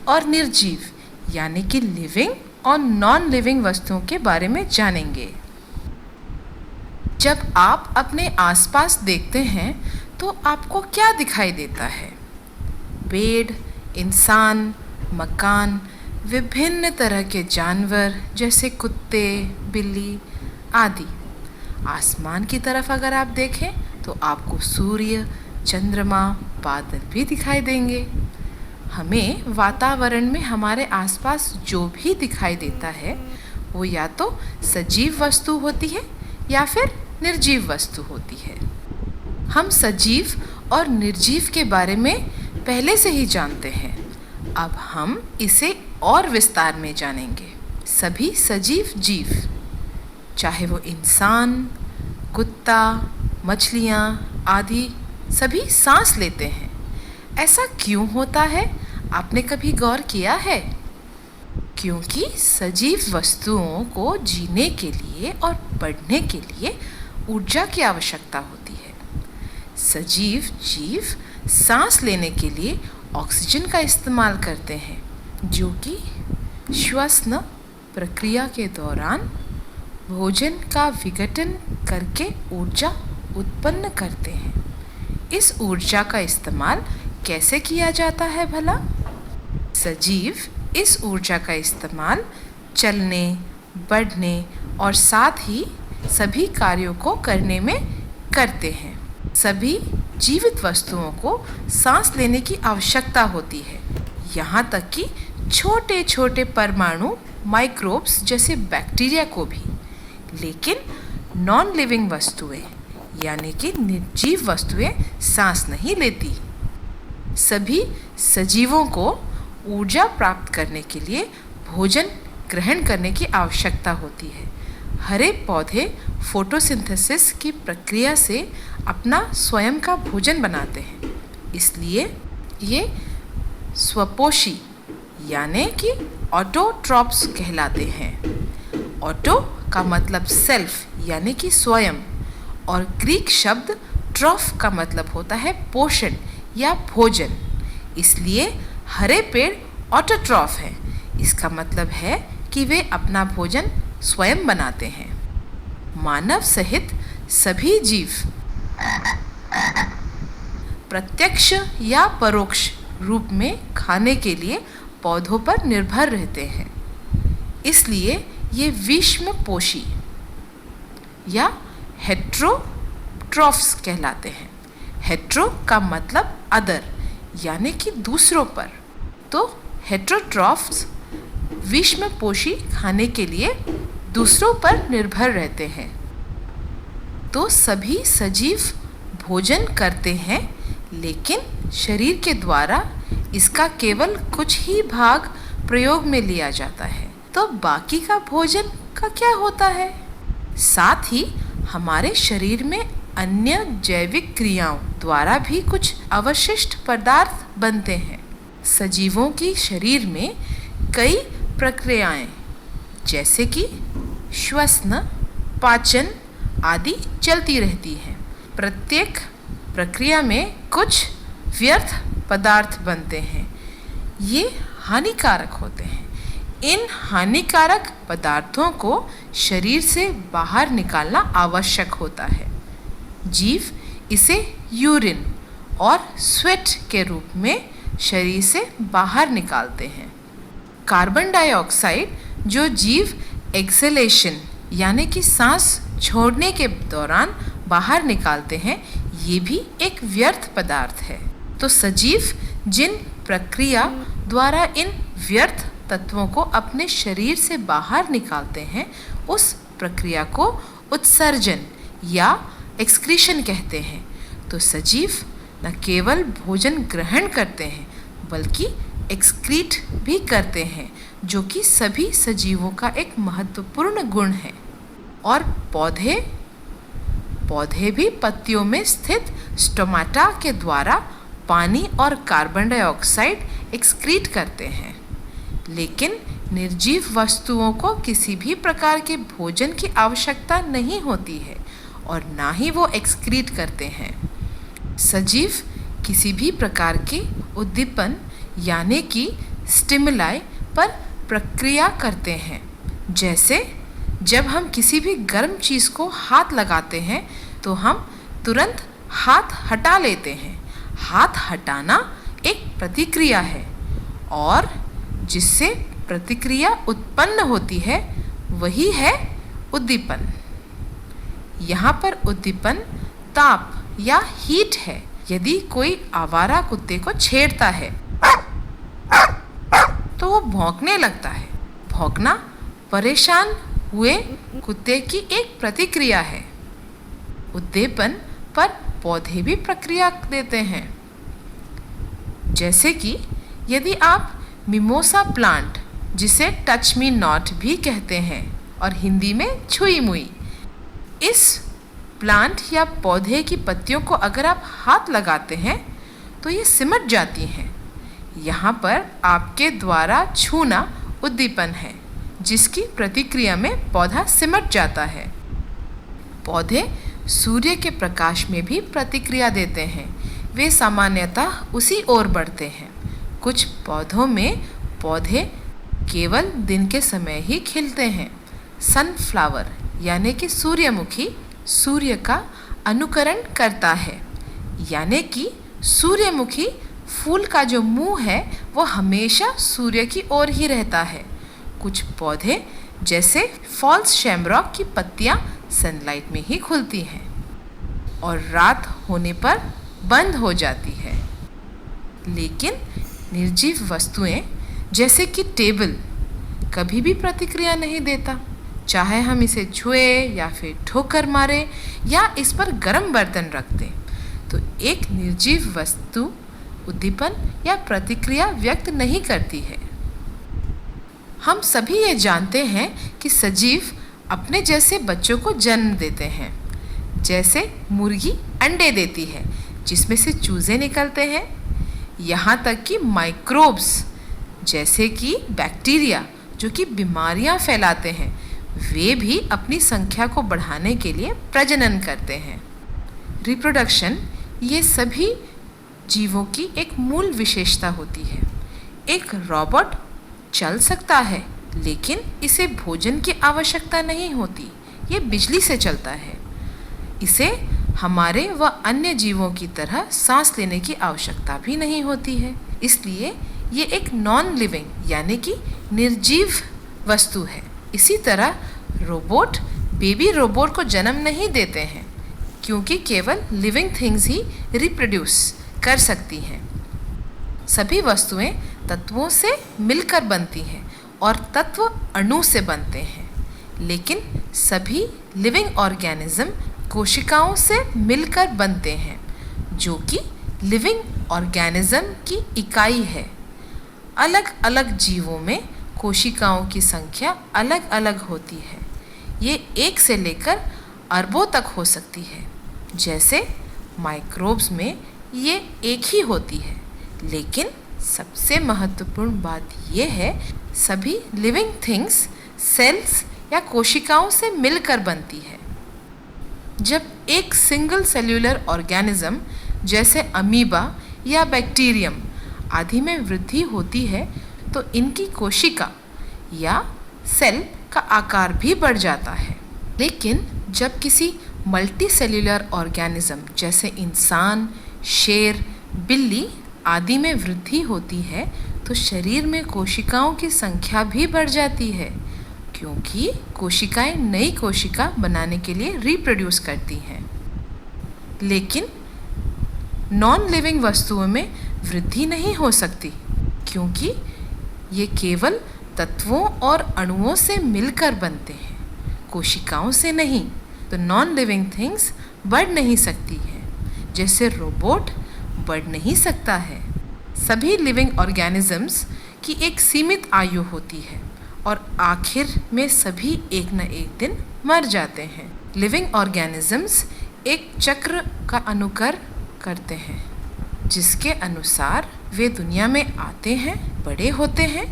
और निर्जीव यानी कि लिविंग और नॉन लिविंग वस्तुओं के बारे में जानेंगे। जब आप अपने आसपास देखते हैं तो आपको क्या दिखाई देता है? पेड़, इंसान, मकान, विभिन्न तरह के जानवर जैसे कुत्ते, बिल्ली आदि। आसमान की तरफ अगर आप देखें तो आपको सूर्य, चंद्रमा, बादल भी दिखाई देंगे। हमें वातावरण में हमारे आसपास जो भी दिखाई देता है वो या तो सजीव वस्तु होती है या फिर निर्जीव वस्तु होती है। हम सजीव और निर्जीव के बारे में पहले से ही जानते हैं। अब हम इसे और विस्तार में जानेंगे। सभी सजीव जीव, चाहे वो इंसान, कुत्ता, मछलियाँ आदि, सभी सांस लेते हैं। ऐसा क्यों होता है, आपने कभी गौर किया है? क्योंकि सजीव वस्तुओं को जीने के लिए और बढ़ने के लिए ऊर्जा की आवश्यकता होती है। सजीव जीव सांस लेने के लिए ऑक्सीजन का इस्तेमाल करते हैं, जो कि श्वसन प्रक्रिया के दौरान भोजन का विघटन करके ऊर्जा उत्पन्न करते हैं। इस ऊर्जा का इस्तेमाल कैसे किया जाता है भला? सजीव इस ऊर्जा का इस्तेमाल चलने, बढ़ने और साथ ही सभी कार्यों को करने में करते हैं। सभी जीवित वस्तुओं को सांस लेने की आवश्यकता होती है, यहाँ तक कि छोटे छोटे परमाणु माइक्रोब्स जैसे बैक्टीरिया को भी। लेकिन नॉन लिविंग वस्तुएं यानी कि निर्जीव वस्तुएं सांस नहीं लेती। सभी सजीवों को ऊर्जा प्राप्त करने के लिए भोजन ग्रहण करने की आवश्यकता होती है। हरे पौधे फोटोसिंथेसिस की प्रक्रिया से अपना स्वयं का भोजन बनाते हैं, इसलिए ये स्वपोषी यानी कि ऑटोट्रॉप्स कहलाते हैं। ऑटो का मतलब सेल्फ यानी कि स्वयं, और ग्रीक शब्द ट्रॉफ का मतलब होता है पोषण या भोजन, इसलिए हरे पेड़ ऑटोट्रॉफ हैं। इसका मतलब है कि वे अपना भोजन स्वयं बनाते हैं। मानव सहित सभी जीव प्रत्यक्ष या परोक्ष रूप में खाने के लिए पौधों पर निर्भर रहते हैं, इसलिए ये विषमपोषी या हेट्रोट्रॉफ्स कहलाते हैं। हेट्रो का मतलब अदर यानी कि दूसरों पर, तो हेट्रोट्रॉफ्स विषमपोषी खाने के लिए दूसरों पर निर्भर रहते हैं। तो सभी सजीव भोजन करते हैं, लेकिन शरीर के द्वारा इसका केवल कुछ ही भाग प्रयोग में लिया जाता है। तो बाकी का भोजन का क्या होता है? साथ ही हमारे शरीर में अन्य जैविक क्रियाओं द्वारा भी कुछ अवशिष्ट पदार्थ बनते हैं। सजीवों की शरीर में कई प्रक्रियाएं जैसे कि श्वसन, पाचन आदि चलती रहती हैं। प्रत्येक प्रक्रिया में कुछ व्यर्थ पदार्थ बनते हैं, ये हानिकारक होते हैं। इन हानिकारक पदार्थों को शरीर से बाहर निकालना आवश्यक होता है। जीव इसे यूरिन और स्वेट के रूप में शरीर से बाहर निकालते हैं। कार्बन डाइऑक्साइड जो जीव एक्सहेलेशन यानी कि सांस छोड़ने के दौरान बाहर निकालते हैं, ये भी एक व्यर्थ पदार्थ है। तो सजीव जिन प्रक्रिया द्वारा इन व्यर्थ तत्वों को अपने शरीर से बाहर निकालते हैं, उस प्रक्रिया को उत्सर्जन या एक्सक्रीशन कहते हैं। तो सजीव न केवल भोजन ग्रहण करते हैं बल्कि एक्सक्रीट भी करते हैं, जो कि सभी सजीवों का एक महत्वपूर्ण गुण है। और पौधे भी पत्तियों में स्थित स्टोमाटा के द्वारा पानी और कार्बन डाइऑक्साइड एक्सक्रीट करते हैं। लेकिन निर्जीव वस्तुओं को किसी भी प्रकार के भोजन की आवश्यकता नहीं होती है और ना ही वो एक्सक्रीट करते हैं। सजीव किसी भी प्रकार के उद्दीपन यानी कि स्टिमुलाई पर प्रक्रिया करते हैं। जैसे जब हम किसी भी गर्म चीज़ को हाथ लगाते हैं तो हम तुरंत हाथ हटा लेते हैं। हाथ हटाना एक प्रतिक्रिया है और जिससे प्रतिक्रिया उत्पन्न होती है वही है उद्दीपन। यहाँ पर उद्दीपन ताप या हीट है। यदि कोई आवारा कुत्ते को छेड़ता है तो वो भौंकने लगता है। भौंकना परेशान हुए कुत्ते की एक प्रतिक्रिया है। उद्दीपन पर पौधे भी प्रक्रिया देते हैं। जैसे कि यदि आप मिमोसा प्लांट, जिसे टच मी नॉट भी कहते हैं और हिंदी में छुई मुई, इस प्लांट या पौधे की पत्तियों को अगर आप हाथ लगाते हैं तो ये सिमट जाती हैं। यहाँ पर आपके द्वारा छूना उद्दीपन है, जिसकी प्रतिक्रिया में पौधा सिमट जाता है। पौधे सूर्य के प्रकाश में भी प्रतिक्रिया देते हैं। वे सामान्यतः उसी ओर बढ़ते हैं। कुछ पौधों में पौधे केवल दिन के समय ही खिलते हैं। सनफ्लावर यानी कि सूर्यमुखी सूर्य का अनुकरण करता है, यानी कि सूर्यमुखी फूल का जो मुंह है वो हमेशा सूर्य की ओर ही रहता है। कुछ पौधे जैसे फॉल्स शैमरॉक की पत्तियां सनलाइट में ही खुलती हैं और रात होने पर बंद हो जाती है। लेकिन निर्जीव वस्तुएं जैसे कि टेबल कभी भी प्रतिक्रिया नहीं देता। चाहे हम इसे छुए या फिर ठोकर मारे या इस पर गर्म बर्तन रख दें, तो एक निर्जीव वस्तु उद्दीपन या प्रतिक्रिया व्यक्त नहीं करती है। हम सभी ये जानते हैं कि सजीव अपने जैसे बच्चों को जन्म देते हैं। जैसे मुर्गी अंडे देती है जिसमें से चूजे निकलते हैं। यहाँ तक कि माइक्रोब्स जैसे कि बैक्टीरिया जो कि बीमारियाँ फैलाते हैं, वे भी अपनी संख्या को बढ़ाने के लिए प्रजनन करते हैं। रिप्रोडक्शन ये सभी जीवों की एक मूल विशेषता होती है। एक रोबोट चल सकता है लेकिन इसे भोजन की आवश्यकता नहीं होती, ये बिजली से चलता है। इसे हमारे व अन्य जीवों की तरह सांस लेने की आवश्यकता भी नहीं होती है। इसलिए ये एक नॉन लिविंग यानी कि निर्जीव वस्तु है। इसी तरह रोबोट बेबी रोबोट को जन्म नहीं देते हैं, क्योंकि केवल लिविंग थिंग्स ही रिप्रोड्यूस कर सकती हैं। सभी वस्तुएं तत्वों से मिलकर बनती हैं और तत्व अणु से बनते हैं, लेकिन सभी लिविंग ऑर्गेनिज्म कोशिकाओं से मिलकर बनते हैं, जो कि लिविंग ऑर्गेनिज्म की इकाई है। अलग अलग जीवों में कोशिकाओं की संख्या अलग अलग होती है। ये 1 से लेकर अरबों तक हो सकती है। जैसे माइक्रोब्स में ये एक ही होती है, लेकिन सबसे महत्वपूर्ण बात यह है सभी लिविंग थिंग्स सेल्स या कोशिकाओं से मिलकर बनती है। जब एक सिंगल सेल्यूलर ऑर्गेनिज्म जैसे अमीबा या बैक्टीरियम आदि में वृद्धि होती है तो इनकी कोशिका या सेल का आकार भी बढ़ जाता है। लेकिन जब किसी मल्टी सेल्यूलर ऑर्गेनिज्म जैसे इंसान, शेर, बिल्ली आदि में वृद्धि होती है तो शरीर में कोशिकाओं की संख्या भी बढ़ जाती है, क्योंकि कोशिकाएं नई कोशिका बनाने के लिए रिप्रोड्यूस करती हैं। लेकिन नॉन लिविंग वस्तुओं में वृद्धि नहीं हो सकती, क्योंकि ये केवल तत्वों और अणुओं से मिलकर बनते हैं, कोशिकाओं से नहीं। तो नॉन लिविंग थिंग्स बढ़ नहीं सकती है, जैसे रोबोट बढ़ नहीं सकता है। सभी लिविंग ऑर्गेनिजम्स की एक सीमित आयु होती है और आखिर में सभी एक न एक दिन मर जाते हैं। लिविंग ऑर्गेनिजम्स एक चक्र का अनुकर करते हैं, जिसके अनुसार वे दुनिया में आते हैं, बड़े होते हैं,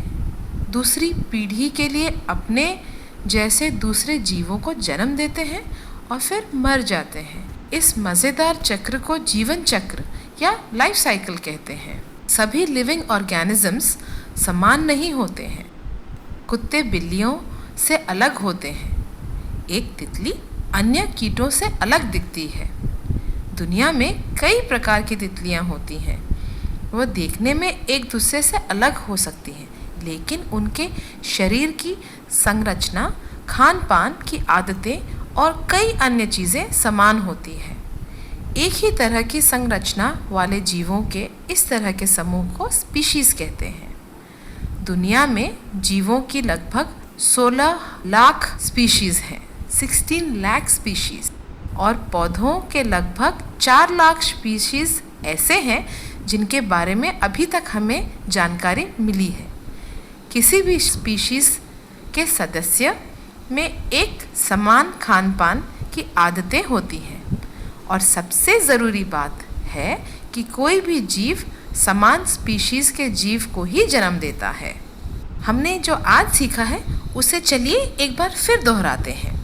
दूसरी पीढ़ी के लिए अपने जैसे दूसरे जीवों को जन्म देते हैं और फिर मर जाते हैं। इस मज़ेदार चक्र को जीवन चक्र या लाइफ साइकिल कहते हैं। सभी लिविंग ऑर्गेनिजम्स समान नहीं होते हैं। कुत्ते बिल्लियों से अलग होते हैं। एक तितली अन्य कीटों से अलग दिखती है। दुनिया में कई प्रकार की तितलियां होती हैं। वह देखने में एक दूसरे से अलग हो सकती हैं, लेकिन उनके शरीर की संरचना, खान पान की आदतें और कई अन्य चीज़ें समान होती हैं। एक ही तरह की संरचना वाले जीवों के इस तरह के समूह को स्पीशीज़ कहते हैं। दुनिया में जीवों की लगभग 16 लाख स्पीशीज़ हैं, 16 लाख स्पीशीज़, और पौधों के लगभग 4 लाख स्पीशीज़ ऐसे हैं जिनके बारे में अभी तक हमें जानकारी मिली है। किसी भी स्पीशीज़ के सदस्य में एक समान खान पान की आदतें होती हैं, और सबसे ज़रूरी बात है कि कोई भी जीव समान स्पीशीज़ के जीव को ही जन्म देता है। हमने जो आज सीखा है उसे चलिए एक बार फिर दोहराते हैं।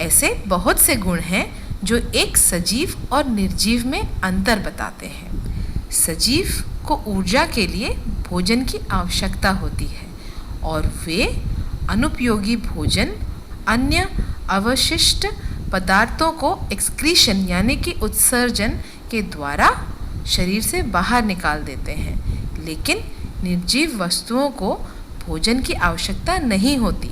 ऐसे बहुत से गुण हैं जो एक सजीव और निर्जीव में अंतर बताते हैं। सजीव को ऊर्जा के लिए भोजन की आवश्यकता होती है, और वे अनुपयोगी भोजन, अन्य अवशिष्ट पदार्थों को एक्सक्रीशन यानी कि उत्सर्जन के द्वारा शरीर से बाहर निकाल देते हैं। लेकिन निर्जीव वस्तुओं को भोजन की आवश्यकता नहीं होती।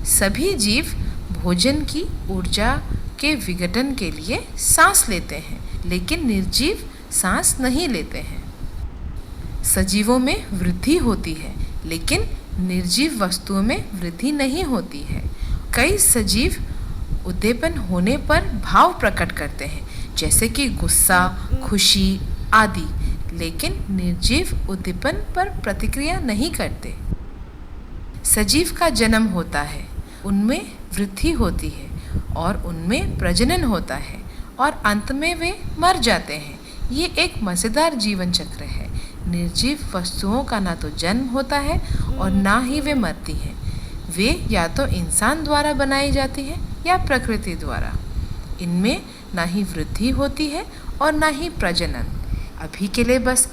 सभी जीव भोजन की ऊर्जा के विघटन के लिए सांस लेते हैं, लेकिन निर्जीव सांस नहीं लेते हैं। सजीवों में वृद्धि होती है, लेकिन निर्जीव वस्तुओं में वृद्धि नहीं होती है। कई सजीव उद्दीपन होने पर भाव प्रकट करते हैं, जैसे कि गुस्सा, खुशी आदि, लेकिन निर्जीव उद्दीपन पर प्रतिक्रिया नहीं करते। सजीव का जन्म होता है, उनमें वृद्धि होती है और उनमें प्रजनन होता है, और अंत में वे मर जाते हैं। ये एक मज़ेदार जीवन चक्र है। निर्जीव वस्तुओं का ना तो जन्म होता है और ना ही वे मरती हैं। वे या तो इंसान द्वारा बनाई जाती हैं या प्रकृति द्वारा। इनमें ना ही वृद्धि होती है और ना ही प्रजनन। अभी के लिए बस